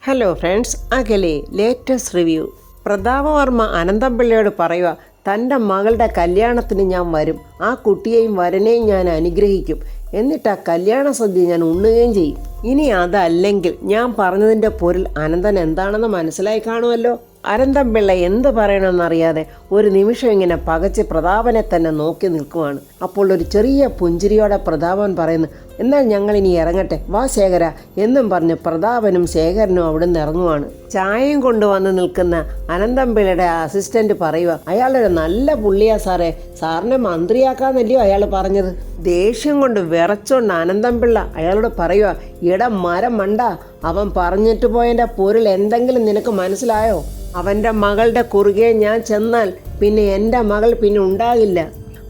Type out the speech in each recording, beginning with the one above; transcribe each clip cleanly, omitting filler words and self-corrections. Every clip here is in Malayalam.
ഹലോ ഫ്രണ്ട്സ്, അകലെ ലേറ്റസ്റ്റ് റിവ്യൂ. പ്രതാപവർമ്മ അനന്തംപിള്ളയോട് പറയുക, തൻ്റെ മകളുടെ കല്യാണത്തിന് ഞാൻ വരും, ആ കുട്ടിയെയും വരനെയും ഞാൻ അനുഗ്രഹിക്കും, എന്നിട്ട് ആ കല്യാണ സദ്യ ഞാൻ ഉണ്ണുകയും ചെയ്യും. ഇനി അതല്ലെങ്കിൽ ഞാൻ പറഞ്ഞതിൻ്റെ പൊരുൾ അനന്തൻ എന്താണെന്ന് മനസ്സിലായി കാണുമല്ലോ. അനന്തംപിള്ള എന്ത് പറയണമെന്നറിയാതെ ഒരു നിമിഷം ഇങ്ങനെ പകച്ച് പ്രതാപനെ തന്നെ നോക്കി നിൽക്കുവാണ്. അപ്പോൾ ഒരു ചെറിയ പുഞ്ചിരിയോടെ പ്രതാപൻ പറയുന്നു, എന്നാൽ ഞങ്ങൾ ഇനി ഇറങ്ങട്ടെ, വാ ശേഖര എന്നും പറഞ്ഞ് പ്രതാപനും ശേഖരനും അവിടുന്ന് ഇറങ്ങുവാണ്. ചായയും കൊണ്ടുവന്ന് നിൽക്കുന്ന അനന്തംപിള്ളയുടെ അസിസ്റ്റന്റ് പറയുക, അയാളൊരു നല്ല പുള്ളിയാ സാറേ, സാറിനെ മന്ത്രിയാക്കാന്നല്ലയോ അയാൾ പറഞ്ഞത്. ദേഷ്യം കൊണ്ട് വിറച്ചോണ്ട് അനന്തംപിള്ള അയാളോട് പറയുക, ഇടം മരം മണ്ട, അവൻ പറഞ്ഞിട്ട് പോയതിൻ്റെ പൊരുൾ എന്തെങ്കിലും നിനക്ക് മനസ്സിലായോ? അവൻ്റെ മകളുടെ കുറുകെ ഞാൻ ചെന്നാൽ പിന്നെ എൻ്റെ മകൾ പിന്നെ ഉണ്ടാകില്ല,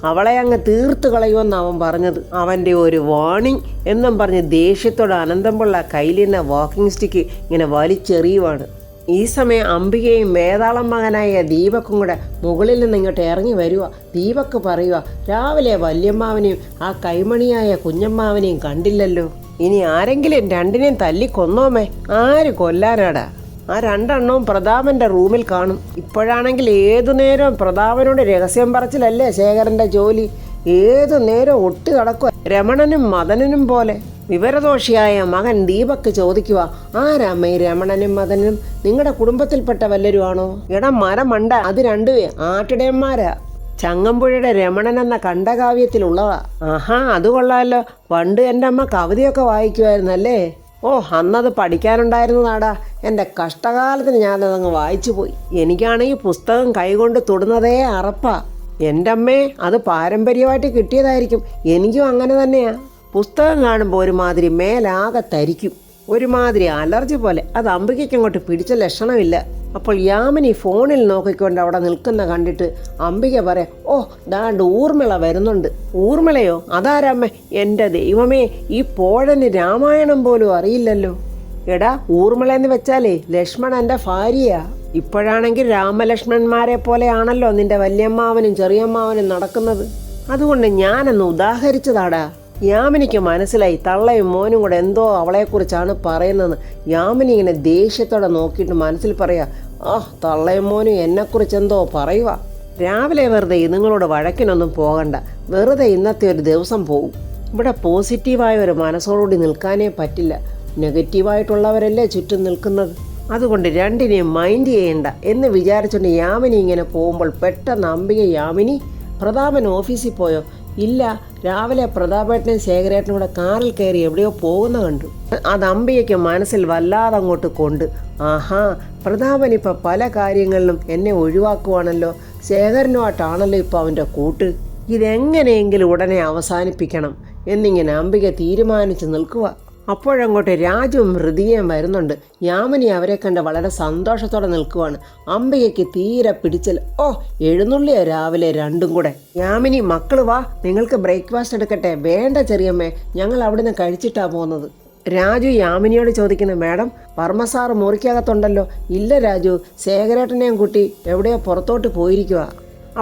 അവളെ അങ്ങ് തീർത്ത് കളയുമെന്ന് അവൻ പറഞ്ഞത്. അവൻ്റെ ഒരു വാണിംഗ് എന്നും പറഞ്ഞ് ദേഷ്യത്തോടെ അനന്തംപിള്ള കയ്യിലിരുന്ന വാക്കിംഗ് സ്റ്റിക്ക് ഇങ്ങനെ വലിച്ചെറിയുവാണ്. ഈ സമയം അംബികയും വേതാളം മകനായ ദീപക്കും കൂടെ മുകളിൽ നിന്ന് ഇങ്ങോട്ട് ഇറങ്ങി വരിക. ദീപക്ക് പറയുക, രാവിലെ വല്യമ്മാവനെയും ആ കൈമണിയായ കുഞ്ഞമ്മാവനെയും കണ്ടില്ലല്ലോ, ഇനി ആരെങ്കിലും രണ്ടിനെയും തല്ലിക്കൊന്നോമേ. ആര് കൊല്ലാനാടാ? ആ രണ്ടെണ്ണവും പ്രതാപൻ്റെ റൂമിൽ കാണും. ഇപ്പോഴാണെങ്കിൽ ഏതു നേരവും പ്രതാപനോട് രഹസ്യം പറച്ചിലല്ലേ ശേഖരൻ്റെ ജോലി. ഏതു നേരം ഒട്ടു കിടക്കുക രമണനും മദനനും പോലെ. വിവരദോഷിയായ മകൻ ദീപക്ക് ചോദിക്കുക, ആരാമ്മ ഈ രമണനും മദനും? നിങ്ങളുടെ കുടുംബത്തിൽപ്പെട്ട വല്ലരുമാണോ? ഇടം മരം മണ്ട, അത് രണ്ടുവേ ആട്ടിടയന്മാരാ. ചങ്ങമ്പുഴയുടെ രമണൻ എന്ന കണ്ഠകാവ്യത്തിലുള്ളതാ. ആഹാ, അത് കൊള്ളാമല്ലോ. പണ്ട് എൻ്റെ അമ്മ കവിതയൊക്കെ വായിക്കുമായിരുന്നല്ലേ? ഓ, അന്നത് പഠിക്കാനുണ്ടായിരുന്നതാടാ. എൻ്റെ കഷ്ടകാലത്തിന് ഞാനതങ്ങ് വായിച്ചു പോയി. എനിക്കാണെങ്കിൽ പുസ്തകം കൈകൊണ്ട് തൊടുന്നതേ അറപ്പാ. എൻ്റെ അമ്മേ, അത് പാരമ്പര്യമായിട്ട് കിട്ടിയതായിരിക്കും. എനിക്കും അങ്ങനെ തന്നെയാ. പുസ്തകം കാണുമ്പോൾ ഒരുമാതിരി മേലാകെ തരിക്കും, ഒരുമാതിരി അലർജി പോലെ. അത് അംബികയ്ക്ക് അങ്ങോട്ട് പിടിച്ച ലക്ഷണമില്ല. അപ്പോൾ യാമിനി ഫോണിൽ നോക്കിക്കൊണ്ട് അവിടെ നിൽക്കുന്ന കണ്ടിട്ട് അംബിക പറയാം, ഓ ദാണ്ട് ഊർമിള വരുന്നുണ്ട്. ഊർമിളയോ? അതാരാമ്മേ? എൻ്റെ ദൈവമേ, ഈ പോഴന് രാമായണം പോലും അറിയില്ലല്ലോ. എടാ, ഊർമിള എന്ന് വെച്ചാലേ ലക്ഷ്മണൻ്റെ ഭാര്യയാ. ഇപ്പോഴാണെങ്കിൽ രാമലക്ഷ്മണന്മാരെ പോലെയാണല്ലോ നിന്റെ വല്യമ്മാവനും ചെറിയമ്മാവനും നടക്കുന്നത്. അതുകൊണ്ട് ഞാനൊന്ന് ഉദാഹരിച്ചതാടാ. യാമിനിക്ക് മനസ്സിലായി തള്ളയും മോനും കൂടെ എന്തോ അവളെക്കുറിച്ചാണ് പറയുന്നതെന്ന്. യാമിനി ഇങ്ങനെ ദേഷ്യത്തോടെ നോക്കിയിട്ട് മനസ്സിൽ പറയാ, ആ തള്ളയും മോനും എന്നെക്കുറിച്ച് എന്തോ പറയുക. രാവിലെ വെറുതെ നിങ്ങളോട് വഴക്കിനൊന്നും പോകണ്ട, വെറുതെ ഇന്നത്തെ ഒരു ദിവസം പോകും. ഇവിടെ പോസിറ്റീവായ ഒരു മനസ്സോടുകൂടി നിൽക്കാനേ പറ്റില്ല, നെഗറ്റീവായിട്ടുള്ളവരല്ലേ ചുറ്റും നിൽക്കുന്നത്. അതുകൊണ്ട് രണ്ടിനെയും മൈൻഡ് ചെയ്യണ്ട എന്ന് വിചാരിച്ചുകൊണ്ട് യാമിനി ഇങ്ങനെ പോകുമ്പോൾ പെട്ടെന്ന് അംബിക, യാമിനി, പ്രതാപൻ ഓഫീസിൽ പോയോ? ഇല്ല, രാവിലെ പ്രതാപേട്ടനും ശേഖരേട്ടനും കൂടെ കാറിൽ കയറി എവിടെയോ പോകുന്ന കണ്ടു. അത് അംബികയ്ക്ക് മനസ്സിൽ വല്ലാതെ അങ്ങോട്ട് കൊണ്ട്, ആഹാ, പ്രതാപൻ ഇപ്പം പല കാര്യങ്ങളിലും എന്നെ ഒഴിവാക്കുവാണല്ലോ, ശേഖരനുമായിട്ടാണല്ലോ ഇപ്പം അവൻ്റെ കൂട്ട്. ഇതെങ്ങനെയെങ്കിലും ഉടനെ അവസാനിപ്പിക്കണം എന്നിങ്ങനെ അംബിക തീരുമാനിച്ച് നിൽക്കുക. അപ്പോഴങ്ങോട്ട് രാജുവും ഹൃദയം വരുന്നുണ്ട്. യാമിനി അവരെ കണ്ട് വളരെ സന്തോഷത്തോടെ നിൽക്കുവാണ്. അംബികയ്ക്ക് തീരെ പിടിച്ചൽ. ഓ, എഴുന്നള്ളിയോ രാവിലെ രണ്ടും കൂടെ. യാമിനി, മക്കൾ വാ, നിങ്ങൾക്ക് ബ്രേക്ക്ഫാസ്റ്റ് എടുക്കട്ടെ? വേണ്ട ചെറിയമ്മേ, ഞങ്ങൾ അവിടുന്ന് കഴിച്ചിട്ടാ പോകുന്നത്. രാജു യാമിനിയോട് ചോദിക്കുന്നു, മാഡം വർമ്മസാറ് മുറിക്കകത്തുണ്ടല്ലോ? ഇല്ല രാജു, ശേഖരേട്ടനെയും കുട്ടി എവിടെയോ പുറത്തോട്ട് പോയിരിക്കുക.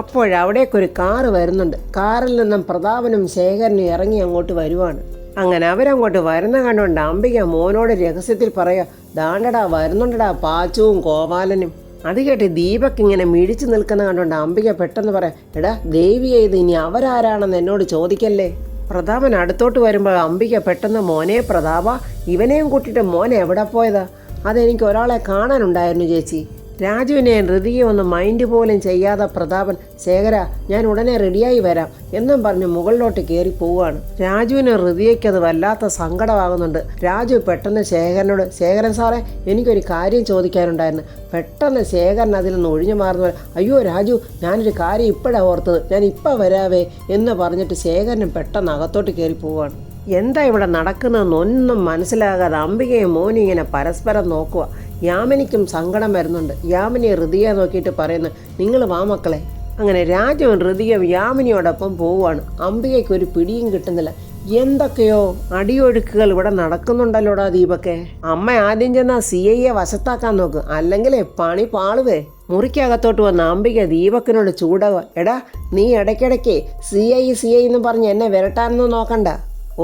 അപ്പോഴവിടേക്കൊരു കാറ് വരുന്നുണ്ട്. കാറിൽ നിന്നും പ്രതാപനും ശേഖരനും ഇറങ്ങി അങ്ങോട്ട് വരുവാണ്. അങ്ങനെ അവരങ്ങോട്ട് വരുന്ന കണ്ടുകൊണ്ട് അംബിക മോനോട് രഹസ്യത്തിൽ പറയാ, ദാണ്ടടാ വരുന്നുണ്ടടാ പാച്ചുവും ഗോപാലനും. അത് കേട്ട് ദീപക് ഇങ്ങനെ മിഴിച്ചു നിൽക്കുന്ന കണ്ടുകൊണ്ട് അംബിക പെട്ടെന്ന് പറയാം, എടാ ദേവി ചെയ്ത് ഇനി അവരാരാണെന്ന് എന്നോട് ചോദിക്കല്ലേ. പ്രതാപൻ അടുത്തോട്ട് വരുമ്പോൾ അംബിക പെട്ടെന്ന്, മോനെ പ്രതാപ, ഇവനെയും കൂട്ടിയിട്ട് മോനെ എവിടെ പോയതാ? അതെനിക്ക് ഒരാളെ കാണാനുണ്ടായിരുന്നു ചേച്ചി. രാജുവിനെ ഹൃദയ ഒന്ന് മൈൻഡ് പോലും ചെയ്യാതെ പ്രതാപൻ, ശേഖര ഞാൻ ഉടനെ റെഡിയായി വരാം എന്നും പറഞ്ഞ് മുകളിലോട്ട് കയറി പോവുകയാണ്. രാജുവിന് ഹൃദയയ്ക്ക് അത് വല്ലാത്ത സങ്കടമാകുന്നുണ്ട്. രാജു പെട്ടെന്ന് ശേഖരനോട്, ശേഖരൻ സാറേ, എനിക്കൊരു കാര്യം ചോദിക്കാനുണ്ടായിരുന്നു. പെട്ടെന്ന് ശേഖരൻ അതിൽ നിന്ന് ഒഴിഞ്ഞു മാറുന്ന, അയ്യോ രാജു, ഞാനൊരു കാര്യം ഇപ്പോഴാണ് ഓർത്തത്, ഞാൻ ഇപ്പം വരാവേ എന്ന് പറഞ്ഞിട്ട് ശേഖരനും പെട്ടെന്ന് അകത്തോട്ട് കയറി പോവുകയാണ്. എന്താ ഇവിടെ നടക്കുന്നതെന്നൊന്നും മനസ്സിലാകാതെ അംബികയും മോനും ഇങ്ങനെ പരസ്പരം നോക്കുക. യാമിനിക്കും സങ്കടം വരുന്നുണ്ട്. യാമിനി ഹൃദയ നോക്കിയിട്ട് പറയുന്നു, നിങ്ങൾ വാ മക്കളെ. അങ്ങനെ രാജുവും ഹൃദയവും യാമിനിയോടൊപ്പം പോവുകയാണ്. അംബികയ്ക്ക് ഒരു പിടിയും കിട്ടുന്നില്ല. എന്തൊക്കെയോ അടിയൊഴുക്കുകൾ ഇവിടെ നടക്കുന്നുണ്ടല്ലോടാ ദീപക്കെ. അമ്മ ആദ്യം ചെന്നാൽ CIയെ വശത്താക്കാൻ നോക്ക്, അല്ലെങ്കിൽ പണി പാളുവേ. മുറിക്കകത്തോട്ട് വന്ന അംബിക ദീപക്കിനോട് ചൂടാവുക, എടാ നീ ഇടയ്ക്കിടയ്ക്ക് CI എന്ന് പറഞ്ഞ് എന്നെ വിരട്ടാനൊന്നും നോക്കണ്ട.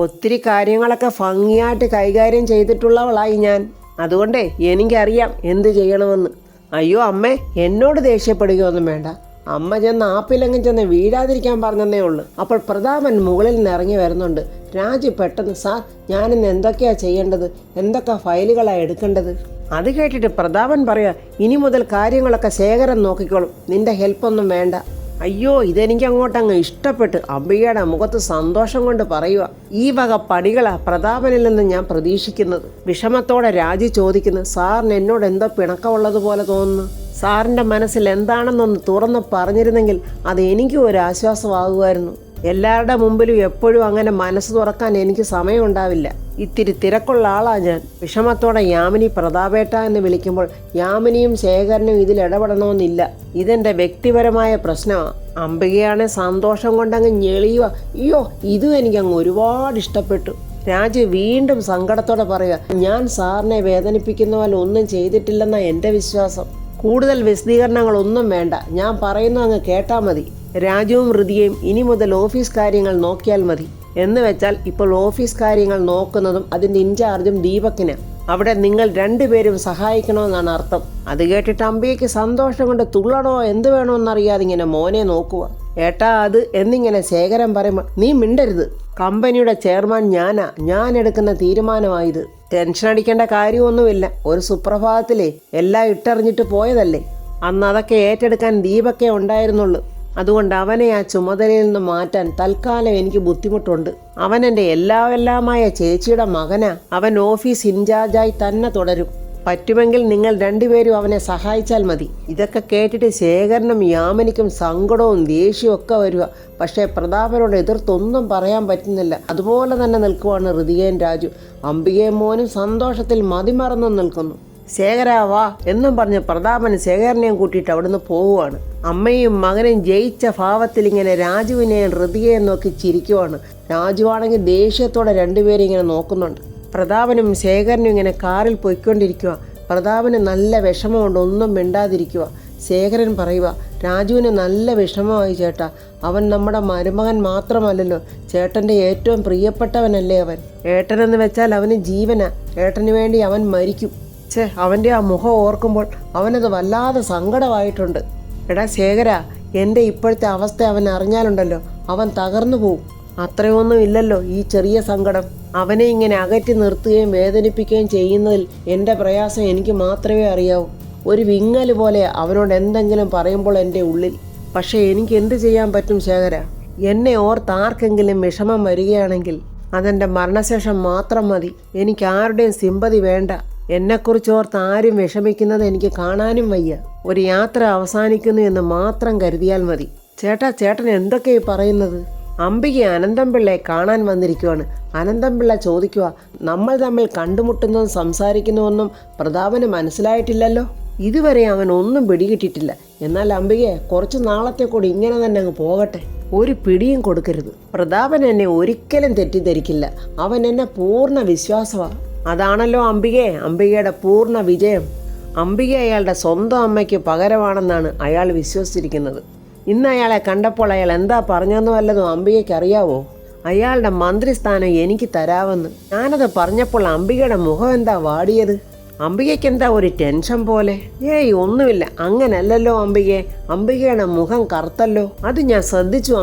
ഒത്തിരി കാര്യങ്ങളൊക്കെ ഭംഗിയായിട്ട് കൈകാര്യം ചെയ്തിട്ടുള്ളവളായി ഞാൻ. അതുകൊണ്ടേ എനിക്കറിയാം എന്ത് ചെയ്യണമെന്ന്. അയ്യോ അമ്മേ, എന്നോട് ദേഷ്യപ്പെടുകയൊന്നും വേണ്ട. അമ്മ ചെന്ന് ആപ്പിലെങ്ങും ചെന്ന് വീഴാതിരിക്കാൻ പറഞ്ഞതേ ഉള്ളൂ. അപ്പോൾ പ്രതാപൻ മുകളിൽ നിന്ന് ഇറങ്ങി വരുന്നുണ്ട്. രാജു പെട്ടെന്ന്, സാർ ഞാനിന്ന് എന്തൊക്കെയാണ് ചെയ്യേണ്ടത്, എന്തൊക്കെ ഫയലുകളാണ് എടുക്കേണ്ടത്? അത് കേട്ടിട്ട് പ്രതാപൻ പറയാ, ഇനി മുതൽ കാര്യങ്ങളൊക്കെ ശേഖരൻ നോക്കിക്കോളും, നിന്റെ ഹെൽപ്പൊന്നും വേണ്ട. അയ്യോ, ഇതെനിക്ക് അങ്ങോട്ടങ്ങ് ഇഷ്ടപ്പെട്ട്. അംബികയുടെ മുഖത്ത് സന്തോഷം കൊണ്ട് പറയുക, ഈ വക പണികളാ പ്രതാപനിൽ നിന്ന് ഞാൻ പ്രതീക്ഷിക്കുന്നത്. വിഷമത്തോടെ രാജു ചോദിക്കുന്നു, സാറിന് എന്നോട് എന്തോ പിണക്കമുള്ളതുപോലെ തോന്നുന്നു. സാറിൻ്റെ മനസ്സിൽ എന്താണെന്നൊന്ന് തുറന്ന് പറഞ്ഞിരുന്നെങ്കിൽ അത് എനിക്കും ഒരു ആശ്വാസമാകുമായിരുന്നു. എല്ലാവരുടെ മുമ്പിലും എപ്പോഴും അങ്ങനെ മനസ്സ് തുറക്കാൻ എനിക്ക് സമയമുണ്ടാവില്ല. ഇത്തിരി തിരക്കുള്ള ആളാ ഞാൻ. വിഷമത്തോടെ യാമിനി പ്രതാപേട്ട എന്ന് വിളിക്കുമ്പോൾ യാമിനിയും ശേഖരനും ഇതിൽ ഇടപെടണമെന്നില്ല. ഇതെൻ്റെ വ്യക്തിപരമായ പ്രശ്നമാണ്. അംബികയാണെ സന്തോഷം കൊണ്ടങ്ങ് ഞെളിയുക. അയ്യോ, ഇതും എനിക്കങ്ങ് ഒരുപാട് ഇഷ്ടപ്പെട്ടു. രാജു വീണ്ടും സങ്കടത്തോടെ പറയുക, ഞാൻ സാറിനെ വേദനിപ്പിക്കുന്ന പോലെ ഒന്നും ചെയ്തിട്ടില്ലെന്നാണ് എൻ്റെ വിശ്വാസം. കൂടുതൽ വിശദീകരണങ്ങളൊന്നും വേണ്ട, ഞാൻ പറയുന്നത് അങ്ങ് കേട്ടാൽ മതി. രാജുവും ഹൃതിയും ഇനി മുതൽ ഓഫീസ് കാര്യങ്ങൾ നോക്കിയാൽ മതി. എന്ന് വെച്ചാൽ ഇപ്പോൾ ഓഫീസ് കാര്യങ്ങൾ നോക്കുന്നതും അതിൻ്റെ ഇൻചാർജും ദീപക്കിന്. അവിടെ നിങ്ങൾ രണ്ടുപേരും സഹായിക്കണമെന്നാണ് അർത്ഥം. അത് കേട്ടിട്ട് അംബികയ്ക്ക് സന്തോഷം കൊണ്ട് തുള്ളണോ എന്ത് വേണമെന്നറിയാതെ ഇങ്ങനെ മോനെ നോക്കുക. ഏട്ടാ അത് എന്നിങ്ങനെ ശേഖരൻ പറയുമ്പോൾ, നീ മിണ്ടരുത്, കമ്പനിയുടെ ചെയർമാൻ ഞാനാ, ഞാൻ എടുക്കുന്ന തീരുമാനമായത്. ടെൻഷൻ അടിക്കേണ്ട കാര്യമൊന്നുമില്ല. ഒരു സുപ്രഭാതത്തിലേ എല്ലാം ഇട്ടെറിഞ്ഞിട്ട് പോയതല്ലേ. അന്ന് അതൊക്കെ ഏറ്റെടുക്കാൻ ദീപക്കേ ഉണ്ടായിരുന്നുള്ളൂ. അതുകൊണ്ട് അവനെ ആ ചുമതലയിൽ നിന്ന് മാറ്റാൻ തൽക്കാലം എനിക്ക് ബുദ്ധിമുട്ടുണ്ട്. അവൻ എൻ്റെ എല്ലാമായ ചേച്ചിയുടെ മകനാ. അവൻ ഓഫീസ് ഇൻചാർജായി തന്നെ തുടരും. പറ്റുമെങ്കിൽ നിങ്ങൾ രണ്ടുപേരും അവനെ സഹായിച്ചാൽ മതി. ഇതൊക്കെ കേട്ടിട്ട് ശേഖരനും യാമിനിക്കും സങ്കടവും ദേഷ്യവും ഒക്കെ വരിക. പക്ഷേ പ്രതാപനോട് എതിർത്തൊന്നും പറയാൻ പറ്റുന്നില്ല. അതുപോലെ തന്നെ നിൽക്കുവാണ് ഹൃതികയും രാജു. അംബികയും മോനും സന്തോഷത്തിൽ മതിമറന്നു നിൽക്കുന്നു. ശേഖരാവാ എന്നും പറഞ്ഞ് പ്രതാപൻ ശേഖരനെയും കൂട്ടിയിട്ട് അവിടുന്ന് പോവുകയാണ്. അമ്മയും മകനും ജയിച്ച ഭാവത്തിൽ ഇങ്ങനെ രാജുവിനെയും ഹൃതികയും നോക്കി ചിരിക്കുവാണ്. രാജുവാണെങ്കിൽ ദേഷ്യത്തോടെ രണ്ടുപേരും ഇങ്ങനെ നോക്കുന്നുണ്ട്. പ്രതാപനും ശേഖരനും ഇങ്ങനെ കാറിൽ പോയിക്കൊണ്ടിരിക്കുക. പ്രതാപന് നല്ല വിഷമമുണ്ട്, ഒന്നും മിണ്ടാതിരിക്കുക. ശേഖരൻ പറയുക, രാജുവിന് നല്ല വിഷമമായി ചേട്ടാ. അവൻ നമ്മുടെ മരുമകൻ മാത്രമല്ലല്ലോ, ചേട്ടൻ്റെ ഏറ്റവും പ്രിയപ്പെട്ടവനല്ലേ അവൻ. ഏട്ടനെന്ന് വെച്ചാൽ അവന് ജീവനാ. ഏട്ടന് വേണ്ടി അവൻ മരിക്കും. അവൻ്റെ ആ മുഖം ഓർക്കുമ്പോൾ അവനത് വല്ലാതെ സങ്കടമായിട്ടുണ്ട്. എടാ ശേഖര, എൻ്റെ ഇപ്പോഴത്തെ അവസ്ഥ അവൻ അറിഞ്ഞാലുണ്ടല്ലോ, അവൻ തകർന്നു പോവും. അത്രയൊന്നും ഇല്ലല്ലോ ഈ ചെറിയ സങ്കടം. അവനെ ഇങ്ങനെ അകറ്റി നിർത്തുകയും വേദനിപ്പിക്കുകയും ചെയ്യുന്നതിൽ എൻ്റെ പ്രയാസം എനിക്ക് മാത്രമേ അറിയാവൂ. ഒരു വിങ്ങൽ പോലെ അവനോട് എന്തെങ്കിലും പറയുമ്പോൾ എൻ്റെ ഉള്ളിൽ. പക്ഷേ എനിക്ക് എന്ത് ചെയ്യാൻ പറ്റും ശേഖര? എന്നെ ഓർത്താർക്കെങ്കിലും വിഷമം വരികയാണെങ്കിൽ അതെൻ്റെ മരണശേഷം മാത്രം മതി. എനിക്ക് ആരുടെയും സിമ്പതി വേണ്ട. എന്നെക്കുറിച്ച് ഓർത്ത് ആരും വിഷമിക്കുന്നത് എനിക്ക് കാണാനും വയ്യ. ഒരു യാത്ര അവസാനിക്കുന്നു എന്ന് മാത്രം കരുതിയാൽ മതി. ചേട്ടൻ എന്തൊക്കെയായി പറയുന്നത്? അംബിക അനന്തംപിള്ളയെ കാണാൻ വന്നിരിക്കുവാണ്. അനന്തംപിള്ള ചോദിക്കുക, നമ്മൾ തമ്മിൽ കണ്ടുമുട്ടുന്നതും സംസാരിക്കുന്നതൊന്നും പ്രതാപന് മനസ്സിലായിട്ടില്ലല്ലോ. ഇതുവരെ അവൻ ഒന്നും പിടികിട്ടിട്ടില്ല. എന്നാൽ അംബികയെ കുറച്ച് നാളത്തെ കൂടി ഇങ്ങനെ തന്നെ അങ്ങ് പോകട്ടെ. ഒരു പിടിയും കൊടുക്കരുത്. പ്രതാപൻ എന്നെ ഒരിക്കലും തെറ്റിദ്ധരിക്കില്ല. അവൻ എന്നെ പൂർണ്ണ വിശ്വാസമാണ്. അതാണല്ലോ അംബികയുടെ പൂർണ്ണ വിജയം. അംബിക അയാളുടെ സ്വന്തം അമ്മയ്ക്ക് പകരമാണെന്നാണ് അയാൾ വിശ്വസിച്ചിരിക്കുന്നത്. ഇന്ന് അയാളെ കണ്ടപ്പോൾ അയാൾ എന്താ പറഞ്ഞെന്ന് വല്ലതും അംബികയ്ക്ക് അറിയാവോ? അയാളുടെ മന്ത്രിസ്ഥാനം എനിക്ക് തരാമെന്ന്. ഞാനത് പറഞ്ഞപ്പോൾ അംബികയുടെ മുഖം എന്താ വാടിയത്? അംബികയ്ക്ക് എന്താ ഒരു ടെൻഷൻ പോലെ? ഒന്നുമില്ല. അങ്ങനല്ലല്ലോ അംബികയുടെ മുഖം കറുത്തല്ലോ. അത് ഞാൻ ശ്രദ്ധിച്ചു.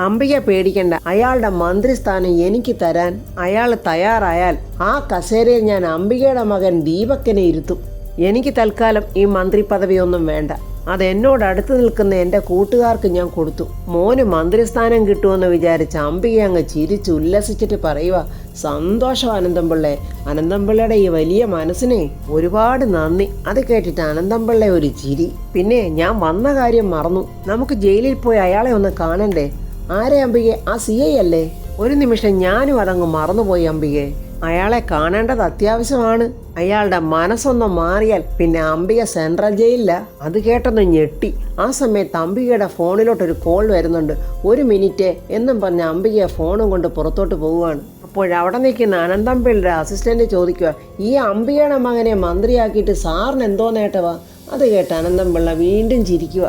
അംബിക പേടിക്കണ്ട. അയാളുടെ മന്ത്രിസ്ഥാനം എനിക്ക് തരാൻ അയാൾ തയ്യാറായാൽ ആ കസേരയിൽ ഞാൻ അംബികയുടെ മകൻ ദീപക്കിനെ ഇരുത്തും. എനിക്ക് തൽക്കാലം ഈ മന്ത്രി പദവിയൊന്നും വേണ്ട. അതെന്നോട് അടുത്ത് നിൽക്കുന്ന എൻ്റെ കൂട്ടുകാർക്ക് ഞാൻ കൊടുത്തു. മോന് മന്ത്രിസ്ഥാനം കിട്ടുമെന്ന് വിചാരിച്ച അംബിക അങ്ങ് ചിരിച്ച് ഉല്ലസിച്ചിട്ട് പറയുക, സന്തോഷം അനന്തംപിള്ളേ. അനന്തംപിള്ളയുടെ ഈ വലിയ മനസ്സിനെ ഒരുപാട് നന്ദി. അത് കേട്ടിട്ട് അനന്തംപിള്ള ഒരു ചിരി. പിന്നെ ഞാൻ വന്ന കാര്യം മറന്നു. നമുക്ക് ജയിലിൽ പോയി അയാളെ ഒന്ന് കാണണ്ടേ? ആരെ അംബികെ? ആ CI അല്ലേ? ഒരു നിമിഷം ഞാനും അതങ്ങ് മറന്നുപോയി അംബികെ. അയാളെ കാണേണ്ടത് അത്യാവശ്യമാണ്. അയാളുടെ മനസ്സൊന്ന് മാറിയാൽ പിന്നെ അംബിക സെൻട്രൽ ജയിലില്ല. അത് കേട്ടൊന്ന് ഞെട്ടി. ആ സമയത്ത് അംബികയുടെ ഫോണിലോട്ടൊരു കോൾ വരുന്നുണ്ട്. 1 മിനിറ്റ് എന്നും പറഞ്ഞ അംബിക ഫോണും കൊണ്ട് പുറത്തോട്ട് പോവുകയാണ്. അപ്പോഴവിടെ നിൽക്കുന്ന അനന്തംപിള്ളയുടെ അസിസ്റ്റന്റ് ചോദിക്കുക, ഈ അംബികയുടെ മകനെ മന്ത്രിയാക്കിയിട്ട് സാറിന് എന്തോ നേട്ടവാ? അത് കേട്ട് അനന്തംപിള്ള വീണ്ടും ചിരിക്കുക.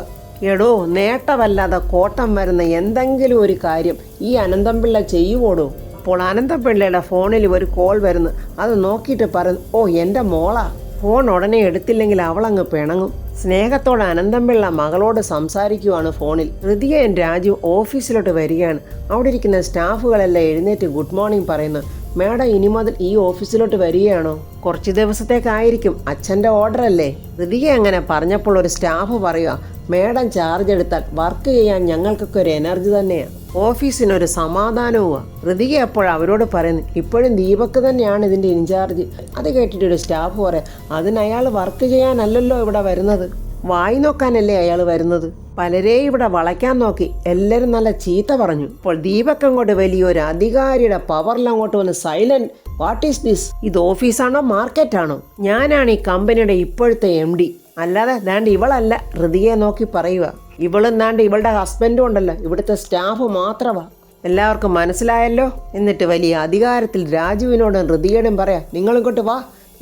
എടോ, നേട്ടമല്ലാതെ കോട്ടം വരുന്ന എന്തെങ്കിലും ഒരു കാര്യം ഈ അനന്തംപിള്ള ചെയ്യുവോടോ? അപ്പോൾ അനന്തപിള്ളയുടെ ഫോണിൽ ഒരു കോൾ വരുന്നു. അത് നോക്കിയിട്ട് പറഞ്ഞു, ഓ എൻ്റെ മോളാ. ഫോൺ ഉടനെ എടുത്തില്ലെങ്കിൽ അവളങ്ങ് പിണങ്ങും. സ്നേഹത്തോടെ അനന്തപിള്ള മകളോട് സംസാരിക്കുവാണ് ഫോണിൽ. ഹൃതികയും രാജു ഓഫീസിലോട്ട് വരികയാണ്. അവിടെ ഇരിക്കുന്ന സ്റ്റാഫുകളെല്ലാം എഴുന്നേറ്റ് ഗുഡ് മോർണിംഗ് പറയുന്നു. മേഡം ഇനി മുതൽ ഈ ഓഫീസിലോട്ട് വരികയാണോ? കുറച്ച് ദിവസത്തേക്കായിരിക്കും, അച്ഛൻ്റെ ഓർഡർ അല്ലേ. ഹൃതിക അങ്ങനെ പറഞ്ഞപ്പോൾ ഒരു സ്റ്റാഫ് പറയുക, മേഡം ചാർജ് എടുത്താൽ വർക്ക് ചെയ്യാൻ ഞങ്ങൾക്കൊക്കെ ഒരു എനർജി തന്നെയാണ്, ഓഫീസിനൊരു സമാധാനവുമാണ്. ഹൃതിക അപ്പോൾ അവരോട് പറയുന്നു, ഇപ്പോഴും ദീപക് തന്നെയാണ് ഇതിൻ്റെ ഇൻചാർജ്. അത് കേട്ടിട്ടൊരു സ്റ്റാഫ് പറയാം, അതിന് അയാൾ വർക്ക് ചെയ്യാനല്ലല്ലോ ഇവിടെ വരുന്നത്, വായി നോക്കാനല്ലേ അയാൾ വരുന്നത്. പലരെയും ഇവിടെ വളയ്ക്കാൻ നോക്കി, എല്ലാവരും നല്ല ചീത്ത പറഞ്ഞു. അപ്പോൾ ദീപക് അങ്ങോട്ട് വലിയൊരു അധികാരിയുടെ പവറിൽ അങ്ങോട്ട് വന്ന് സൈലന്റ്, വാട്ട് ഈസ് ദിസ്? ഇത് ഓഫീസാണോ മാർക്കറ്റാണോ? ഞാനാണ് ഈ കമ്പനിയുടെ ഇപ്പോഴത്തെ MD, അല്ലാതെ ദാണ്ട് ഇവളല്ല. ഹൃതികയെ നോക്കി പറയുക, ഇവളും ദാണ്ട് ഇവളുടെ ഹസ്ബൻഡും ഉണ്ടല്ലോ, ഇവിടുത്തെ സ്റ്റാഫ് മാത്രമാ. എല്ലാവർക്കും മനസ്സിലായല്ലോ. എന്നിട്ട് വലിയ അധികാരത്തിൽ രാജുവിനോടും ഹൃതികയോടും പറയാം, നിങ്ങളിങ്ങോട്ട് വാ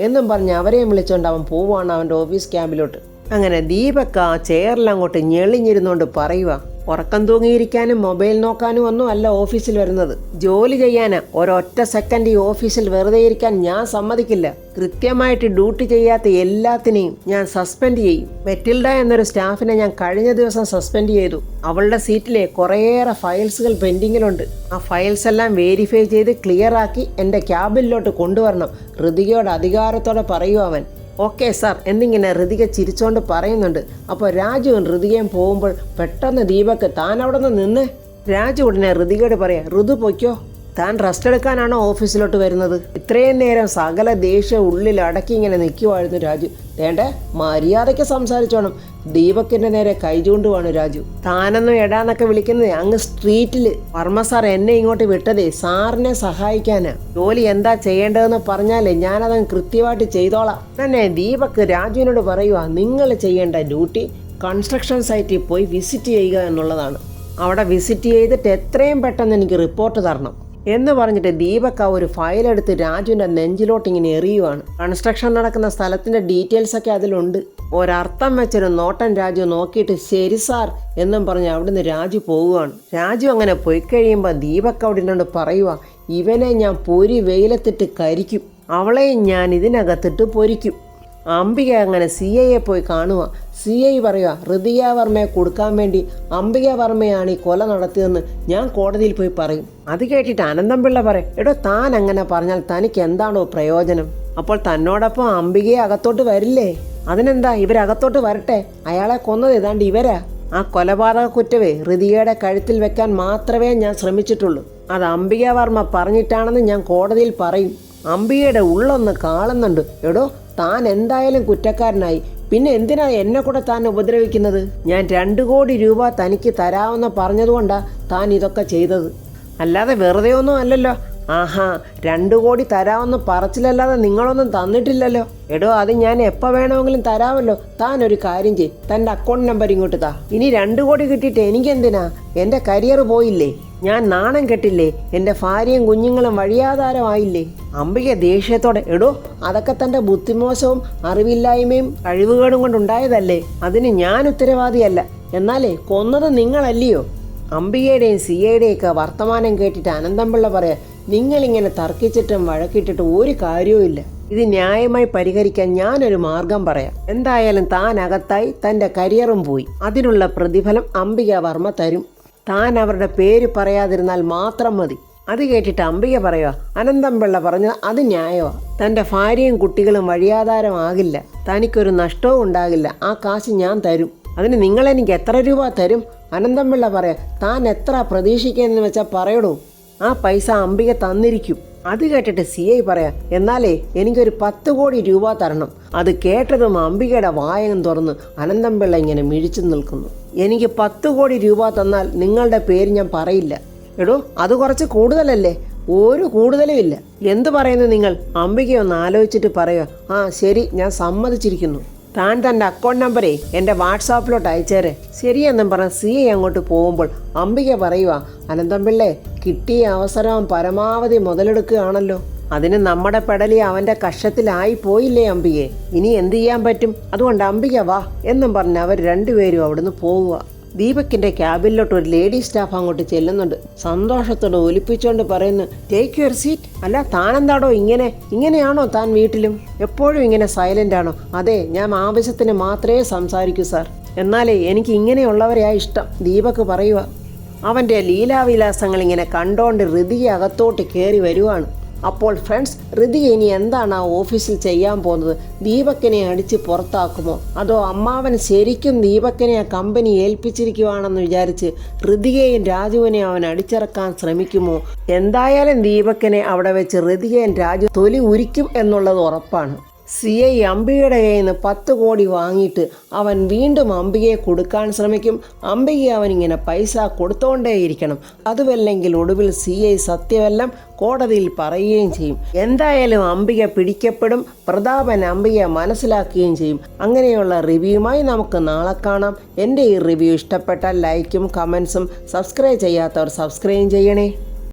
എന്നും പറഞ്ഞ് അവരെയും വിളിച്ചുകൊണ്ട് അവൻ പോവുകയാണ് അവൻ്റെ ഓഫീസ് ക്യാമ്പിലോട്ട്. അങ്ങനെ ദീപക് ആ ചെയറിൽ അങ്ങോട്ട് ഞെളിഞ്ഞിരുന്നുകൊണ്ട് പറയുക, ഉറക്കം തൂങ്ങിയിരിക്കാനും മൊബൈൽ നോക്കാനും ഒന്നും അല്ല ഓഫീസിൽ വരുന്നത്, ജോലി ചെയ്യാനാ. ഒരൊറ്റ സെക്കൻഡ് ഈ ഓഫീസിൽ വെറുതെ ഇരിക്കാൻ ഞാൻ സമ്മതിക്കില്ല. കൃത്യമായിട്ട് ഡ്യൂട്ടി ചെയ്യാത്ത എല്ലാത്തിനെയും ഞാൻ സസ്പെൻഡ് ചെയ്യും. മെറ്റിൽഡ എന്നൊരു സ്റ്റാഫിനെ ഞാൻ കഴിഞ്ഞ ദിവസം സസ്പെൻഡ് ചെയ്തു. അവളുടെ സീറ്റിലെ കുറേയേറെ ഫയൽസുകൾ പെൻഡിങ്ങിലുണ്ട്. ആ ഫയൽസ് എല്ലാം വെരിഫൈ ചെയ്ത് ക്ലിയർ ആക്കി എൻ്റെ ക്യാബിനിലോട്ട് കൊണ്ടുവരണം. ഹൃതികയോട് അധികാരത്തോടെ പറയുക അവൻ. ഓക്കെ സാർ എന്നിങ്ങനെ ഹൃതിക ചിരിച്ചോണ്ട് പറയുന്നുണ്ട്. അപ്പോൾ രാജുവും ഹൃതികയും പോകുമ്പോൾ പെട്ടെന്ന് ദീപക്, താൻ അവിടെ നിന്ന്. രാജു ഉടനെ ഹൃതികയോട് പറയാം, ഋതു പൊയ്ക്കോ, താൻ റെസ്റ്റ് എടുക്കാനാണോ ഓഫീസിലോട്ട് വരുന്നത്? ഇത്രയും നേരം സകല ദേഷ്യം ഉള്ളിൽ അടക്കി ഇങ്ങനെ നിൽക്കുമായിരുന്നു രാജു. വേണ്ടേ, മര്യാദയ്ക്ക് സംസാരിച്ചോണം. ദീപക്കിന്റെ നേരെ കൈ ചൂണ്ടുവാണ് രാജു. താനൊന്നും എടാന്നൊക്കെ വിളിക്കുന്നത് അങ്ങ് സ്ട്രീറ്റിൽ. വർമ്മ സാർ എന്നെ ഇങ്ങോട്ട് വിട്ടതേ സാറിനെ സഹായിക്കാനാ. ജോലി എന്താ ചെയ്യേണ്ടതെന്ന് പറഞ്ഞാലേ ഞാനതങ്ങ് കൃത്യമായിട്ട് ചെയ്തോളാം. തന്നെ ദീപക് രാജുവിനോട് പറയുക, നിങ്ങൾ ചെയ്യേണ്ട ഡ്യൂട്ടി കൺസ്ട്രക്ഷൻ സൈറ്റിൽ പോയി വിസിറ്റ് ചെയ്യുക എന്നുള്ളതാണ്. അവിടെ വിസിറ്റ് ചെയ്തിട്ട് എത്രയും പെട്ടെന്ന് എനിക്ക് റിപ്പോർട്ട് തരണം എന്ന് പറഞ്ഞിട്ട് ദീപക് ആ ഒരു ഫയലെടുത്ത് രാജുവിൻ്റെ നെഞ്ചിലോട്ട് ഇങ്ങനെ എറിയുവാണ്. കൺസ്ട്രക്ഷൻ നടക്കുന്ന സ്ഥലത്തിൻ്റെ ഡീറ്റെയിൽസ് ഒക്കെ അതിലുണ്ട്. ഒരർത്ഥം വെച്ചൊരു നോട്ടൻ രാജു നോക്കിയിട്ട് ശരി സാർ എന്നും പറഞ്ഞ് അവിടുന്ന് രാജു പോവുകയാണ്. രാജു അങ്ങനെ പോയി കഴിയുമ്പോൾ ദീപക് അവിടെ നിന്നോട് പറയുക, ഇവനെ ഞാൻ പൊരി വെയിലത്തിട്ട് കരിക്കും, അവളെയും ഞാൻ ഇതിനകത്തിട്ട് പൊരിക്കും. അംബിക അങ്ങനെ CIയെ പോയി കാണുക. CI പറയുക, ഹൃതിക വർമ്മയെ കൊടുക്കാൻ വേണ്ടി അംബിക വർമ്മയാണ് ഈ കൊല നടത്തിയതെന്ന് ഞാൻ കോടതിയിൽ പോയി പറയും. അത് കേട്ടിട്ട് അനന്തപിള്ള പറയും, എടോ താൻ അങ്ങനെ പറഞ്ഞാൽ തനിക്ക് എന്താണോ പ്രയോജനം? അപ്പോൾ തന്നോടൊപ്പം അംബികയെ അകത്തോട്ട് വരില്ലേ? അതിനെന്താ, ഇവരകത്തോട്ട് വരട്ടെ, അയാളെ കൊന്നത് ഏതാണ്ട് ഇവരാ. ആ കൊലപാതക കുറ്റവേ ഹൃതികയുടെ കഴുത്തിൽ വെക്കാൻ മാത്രമേ ഞാൻ ശ്രമിച്ചിട്ടുള്ളൂ. അത് അംബിക വർമ്മ പറഞ്ഞിട്ടാണെന്ന് ഞാൻ കോടതിയിൽ പറയും. അംബികയുടെ ഉള്ളൊന്ന് കാളുന്നുണ്ട്. എടോ താൻ എന്തായാലും കുറ്റക്കാരനായി, പിന്നെ എന്തിനാ എന്നെ കൂടെ താൻ ഉപദ്രവിക്കുന്നത്? ഞാൻ 2 കോടി രൂപ തനിക്ക് തരാമെന്ന് പറഞ്ഞതുകൊണ്ടാണ് താൻ ഇതൊക്കെ ചെയ്തത്, അല്ലാതെ വെറുതെ ഒന്നും അല്ലല്ലോ. ആഹാ, 2 കോടി തരാമെന്ന് പറച്ചിലല്ലാതെ നിങ്ങളൊന്നും തന്നിട്ടില്ലല്ലോ. എടോ അത് ഞാൻ എപ്പോൾ വേണമെങ്കിലും തരാമല്ലോ. താൻ ഒരു കാര്യം ചെയ്യ്, തൻ്റെ അക്കൗണ്ട് നമ്പർ ഇങ്ങോട്ട് താ. ഇനി 2 കോടി കിട്ടിയിട്ട് എനിക്കെന്തിനാ? എൻ്റെ കരിയർ പോയില്ലേ? ഞാൻ നാണം കെട്ടില്ലേ? എൻ്റെ ഭാര്യയും കുഞ്ഞുങ്ങളും വഴിയാധാരമായില്ലേ? അംബിക ദേഷ്യത്തോടെ, എടോ അതൊക്കെ തൻ്റെ ബുദ്ധിമോശവും അറിവില്ലായ്മയും കഴിവുകേടും കൊണ്ടുണ്ടായതല്ലേ, അതിന് ഞാൻ ഉത്തരവാദിയല്ല. എന്നാലേ കൊന്നത് നിങ്ങളല്ലയോ? അംബികയുടെയും CIയുടെയും ഒക്കെ വർത്തമാനം കേട്ടിട്ട് അനന്തപിള്ള പറയാം, നിങ്ങളിങ്ങനെ തർക്കിച്ചിട്ടും വഴക്കിട്ടിട്ടും ഒരു കാര്യവും ഇല്ല. ഇത് ന്യായമായി പരിഹരിക്കാൻ ഞാനൊരു മാർഗം പറയാം. എന്തായാലും താൻ അകത്തായി, തൻ്റെ കരിയറും പോയി. അതിനുള്ള പ്രതിഫലം അംബിക വർമ്മ തരും. താൻ അവരുടെ പേര് പറയാതിരുന്നാൽ മാത്രം മതി. അത് കേട്ടിട്ട് അംബിക പറയുക, അനന്തപിള്ള പറഞ്ഞത് അത് ന്യായമാണ്. തൻ്റെ ഭാര്യയും കുട്ടികളും വഴിയാധാരമാകില്ല, തനിക്കൊരു നഷ്ടവും ഉണ്ടാകില്ല. ആ കാശ് ഞാൻ തരും. അതിന് നിങ്ങളെനിക്ക് എത്ര രൂപ തരും? അനന്തപിള്ള പറയാം, താൻ എത്ര പ്രതീക്ഷിക്കുന്നതെന്ന് വെച്ചാൽ പറയടൂ. ആ പൈസ അംബിക തന്നിരിക്കും. അത് കേട്ടിട്ട് CI പറയാം, എന്നാലേ എനിക്കൊരു 10 കോടി രൂപ തരണം. അത് കേട്ടതും അംബികയുടെ വായകം തുറന്ന് അനന്തപിള്ള ഇങ്ങനെ മിഴിച്ചു നിൽക്കുന്നു. എനിക്ക് 10 കോടി രൂപ തന്നാൽ നിങ്ങളുടെ പേര് ഞാൻ പറയില്ല. എടോ അത് കുറച്ച് കൂടുതലല്ലേ? ഒരു കൂടുതലും ഇല്ല. എന്ത് പറയുന്നു നിങ്ങൾ? അംബികയൊന്ന് ആലോചിച്ചിട്ട് പറയുക, ആ ശരി, ഞാൻ സമ്മതിച്ചിരിക്കുന്നു. താൻ തൻ്റെ അക്കൗണ്ട് നമ്പറേ എൻ്റെ വാട്സാപ്പിലോട്ട് അയച്ചേരെ. ശരിയെന്നും പറഞ്ഞ് CI അങ്ങോട്ട് പോകുമ്പോൾ അംബിക പറയുക, അനന്തപിള്ളേ കിട്ടിയ അവസരം പരമാവധി മുതലെടുക്കുകയാണല്ലോ. അതിന് നമ്മുടെ പെടലി അവൻ്റെ കഷത്തിലായി പോയില്ലേ അംബികയെ? ഇനി എന്ത് ചെയ്യാൻ പറ്റും? അതുകൊണ്ട് അംബിക വാ എന്നും പറഞ്ഞ് അവർ 2 പേരും അവിടുന്ന് പോവുക. ദീപക്കിൻ്റെ ക്യാബിനിലോട്ട് ഒരു ലേഡി സ്റ്റാഫ് അങ്ങോട്ട് ചെല്ലുന്നുണ്ട്. സന്തോഷത്തോടെ ഒലിപ്പിച്ചുകൊണ്ട് പറയുന്നു, ടേക്ക് യുവർ സീറ്റ്. അല്ല, താനെന്താടോ ഇങ്ങനെയാണോ താൻ വീട്ടിലും? എപ്പോഴും ഇങ്ങനെ സൈലൻ്റ് ആണോ? അതെ, ഞാൻ ആവശ്യത്തിന് മാത്രമേ സംസാരിക്കൂ സാർ. എന്നാലേ എനിക്ക് ഇങ്ങനെയുള്ളവരെയാ ഇഷ്ടം, ദീപക് പറയുക. അവൻ്റെ ലീലാവിലാസങ്ങൾ ഇങ്ങനെ കണ്ടോണ്ട് ഋതിക അകത്തോട്ട് കയറി വരുവാണ്. അപ്പോൾ ഫ്രണ്ട്സ്, ഋതിക ഇനി എന്താണ് ആ ഓഫീസിൽ ചെയ്യാൻ പോകുന്നത്? ദീപക്കിനെ അടിച്ച് പുറത്താക്കുമോ? അതോ അമ്മാവൻ ശരിക്കും ദീപക്കിനെ ആ കമ്പനി ഏൽപ്പിച്ചിരിക്കുവാണെന്ന് വിചാരിച്ച് ഋതികയും രാജുവിനെ അവൻ അടിച്ചിറക്കാൻ ശ്രമിക്കുമോ? എന്തായാലും ദീപക്കിനെ അവിടെ വെച്ച് ഋതികയും രാജു തൊലി ഉരിക്കും എന്നുള്ളത് ഉറപ്പാണ്. CI അംബികയുടെ കയ്യിൽ നിന്ന് 10 കോടി വാങ്ങിയിട്ട് അവൻ വീണ്ടും അംബികയെ കൊടുക്കാൻ ശ്രമിക്കും. അംബിക അവനിങ്ങനെ പൈസ കൊടുത്തോണ്ടേയിരിക്കണം. അതുമല്ലെങ്കിൽ ഒടുവിൽ CI സത്യമെല്ലാം കോടതിയിൽ പറയുകയും ചെയ്യും. എന്തായാലും അംബിക പിടിക്കപ്പെടും. പ്രതാപൻ അംബികയെ മനസ്സിലാക്കുകയും ചെയ്യും. അങ്ങനെയുള്ള റിവ്യൂമായി നമുക്ക് നാളെ കാണാം. എൻ്റെ ഈ റിവ്യൂ ഇഷ്ടപ്പെട്ടാൽ ലൈക്കും കമൻസും, സബ്സ്ക്രൈബ് ചെയ്യാത്തവർ സബ്സ്ക്രൈബ് ചെയ്യണേ.